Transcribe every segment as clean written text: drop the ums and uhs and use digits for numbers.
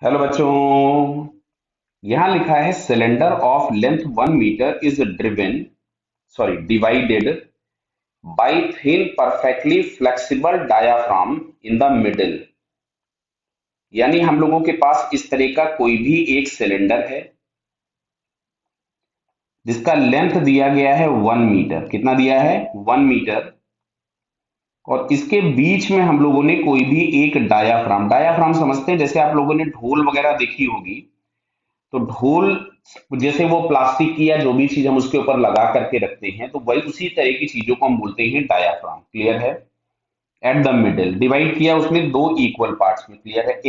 Hello बच्चों। यहां लिखा है cylinder of length 1 metre is driven divided by thin perfectly flexible diaphragm in the middle. यानी हम लोगों के पास इस तरह का कोई भी एक सिलेंडर है जिसका लेंथ दिया गया है 1 मीटर। कितना दिया है? 1 मीटर। और इसके बीच में हम लोगों ने कोई भी एक डायाफ्राम डायाफ्राम समझते हैं, जैसे आप लोगों ने ढोल वगैरह देखी होगी। तो ढोल जैसे वो प्लास्टिक की या जो भी चीज हम उसके ऊपर लगा करके रखते हैं, तो वही उसी तरह की चीजों को हम बोलते हैं डायाफ्राम। क्लियर है? एट द मिडिल डिवाइड किया उसने दो इक्वल पार्ट्स में। क्लियर है?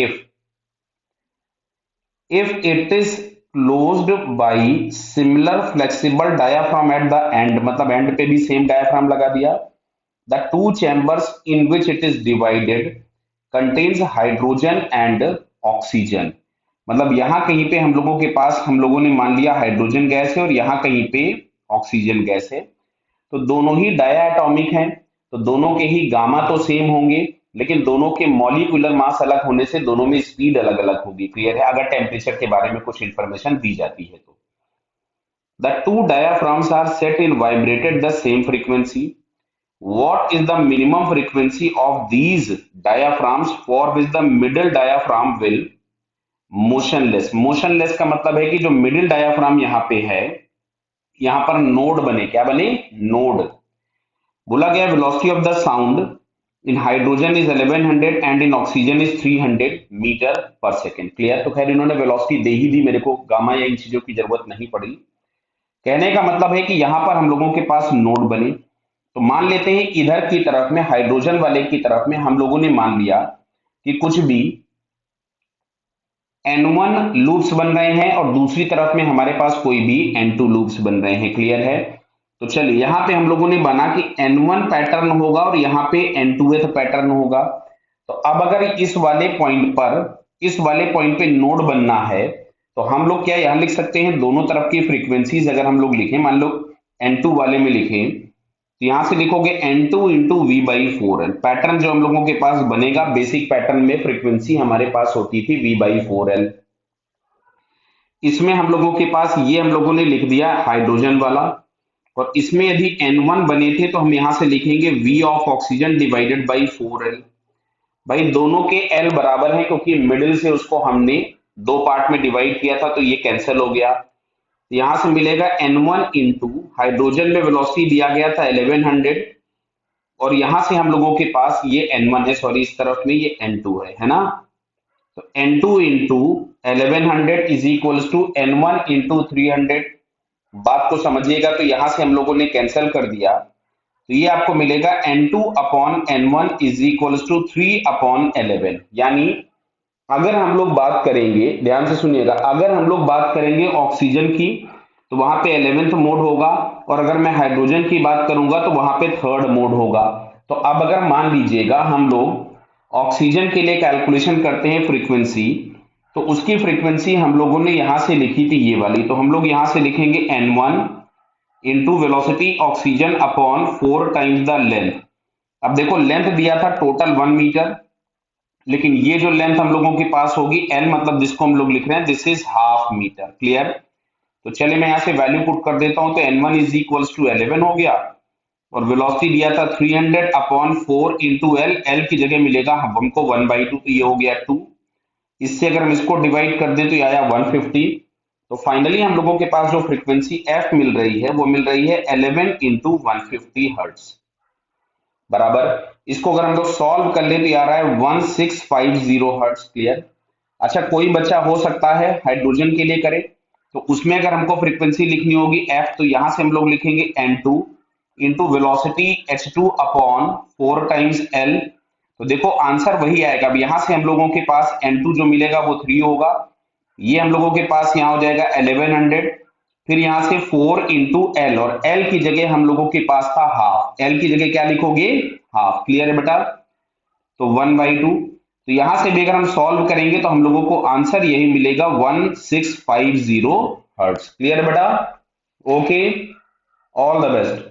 If it is closed by similar flexible diaphragm at the end, मतलब एंड पे भी सेम डायाफ्राम लगा दिया। The two chambers in which it is divided contains hydrogen and oxygen. मतलब यहां कहीं पे हम लोगों के पास, हम लोगों ने मान लिया हाइड्रोजन गैस है और यहां कहीं पे ऑक्सीजन गैस है। तो दोनों ही डाया एटॉमिक हैं, तो दोनों के ही गामा तो सेम होंगे, लेकिन दोनों के मॉलिक्यूलर मास अलग होने से दोनों में स्पीड अलग अलग होगी। क्लियर है? अगर टेम्परेचर के बारे में कुछ इंफॉर्मेशन दी जाती है तो the two diaphragms are set in vibrated the same frequency. What is the minimum frequency of these diaphragms for which the middle diaphragm will motionless? Motionless का मतलब है कि जो मिडिल डायाफ्राम यहाँ पे है, यहाँ पर नोड बने। क्या बने? नोड। बोला गया velocity of the sound in hydrogen is 1100 and in oxygen is 300 metre per second. Clear? तो खैर इन्होंने वेलोसिटी दे ही दी, मेरे को गामा या इन चीजों की जरूरत नहीं पड़ी। कहने का मतलब है कि यहां पर हम लोगों के पास नोड बने। तो मान लेते हैं इधर की तरफ में, हाइड्रोजन वाले की तरफ में हम लोगों ने मान लिया कि कुछ भी N1 लूप्स बन रहे हैं और दूसरी तरफ में हमारे पास कोई भी N2 लूप्स बन रहे हैं। क्लियर है? तो चलिए यहां पे हम लोगों ने बना कि N1 पैटर्न होगा और यहां पे N2th पैटर्न होगा। तो अब अगर इस वाले पॉइंट पे नोड बनना है, तो हम लोग क्या यहां लिख सकते हैं, दोनों तरफ की फ्रीक्वेंसीज अगर हम लोग लिखें, मान लो N2 वाले में लिखें, तो यहां से लिखोगे N2 into we by 4L। Pattern जो हम लोगों के पास बनेगा, बेसिक पैटर्न में फ्रीक्वेंसी हमारे पास होती थी V बाई 4L। इसमें हम लोगों के पास ये हम लोगों ने लिख दिया हाइड्रोजन वाला। और इसमें यदि N1 बने थे तो हम यहां से लिखेंगे V of oxygen divided by 4L। भाई दोनों के L बराबर है, क्योंकि मिडिल से उसको हमने दो पार्ट में डिवाइड किया था, तो ये कैंसिल हो गया। यहां से मिलेगा N1 इंटू हाइड्रोजन में वेलोसिटी दिया गया था 1100, और यहां से हम लोगों के पास ये N1 है, सॉरी इस तरफ में ये N2 है ना। तो N2 into 1100 is equals to N1 into 300। बात को समझिएगा, तो यहां से हम लोगों ने कैंसिल कर दिया, तो ये आपको मिलेगा N2 upon N1 is equals to 3 upon 11। यानी अगर हम लोग बात करेंगे, ध्यान से सुनिएगा, अगर हम लोग बात करेंगे ऑक्सीजन की, तो वहां पे 11th मोड होगा, और अगर मैं हाइड्रोजन की बात करूंगा तो वहां पे 3rd मोड होगा। तो अब अगर मान लीजिएगा हम लोग ऑक्सीजन के लिए कैलकुलेशन करते हैं फ्रीक्वेंसी, तो उसकी फ्रीक्वेंसी हम लोगों ने यहां से लिखी थी ये वाली, तो हम लोग यहां से लिखेंगे N1 into velocity oxygen upon 4 times the length. अब देखो लेंथ दिया था टोटल 1 मीटर, लेकिन ये जो लेंथ हम लोगों के पास होगी L, मतलब जिसको हम लोग लिख रहे हैं this is half metre. Clear? तो चलिए मैं यहाँ से वैल्यू पुट कर देता हूं, तो N1 इज इक्वल्स टू 11 हो गया, और वेलोसिटी दिया था 300 अपॉन 4 इंटू एल। एल की जगह मिलेगा हमको 1/2, तो ये हो गया 2। इससे अगर हम इसको डिवाइड कर दें तो ये आया 150। तो फाइनली हम लोगों के पास जो फ्रीक्वेंसी एफ मिल रही है वो मिल रही है 11 इंटू 150 हर्ट्ज बराबर। इसको अगर हम लोग सॉल्व कर ले तो आ रहा है 1650 हर्ट्ज। क्लियर? अच्छा, कोई बच्चा हो सकता है हाइड्रोजन के लिए करे, तो उसमें अगर हमको फ्रीक्वेंसी लिखनी होगी एफ, तो यहां से हम लोग लिखेंगे N2 into velocity H2 upon 4 times L। तो देखो आंसर वही आएगा। अब यहां से हम लोगों के पास N2 जो मिलेगा वो 3 होगा, ये हम लोगों के पास यहाँ हो जाएगा 1100, फिर यहां से 4 इंटू एल, और एल की जगह हम लोगों के पास था हाफ। एल की जगह क्या लिखोगे? हाफ। क्लियर है बेटा? तो 1/2। तो यहां से भी अगर हम सॉल्व करेंगे तो हम लोगों को आंसर यही मिलेगा 1650 हर्ट्ज। क्लियर बेटा? Okay, all the best.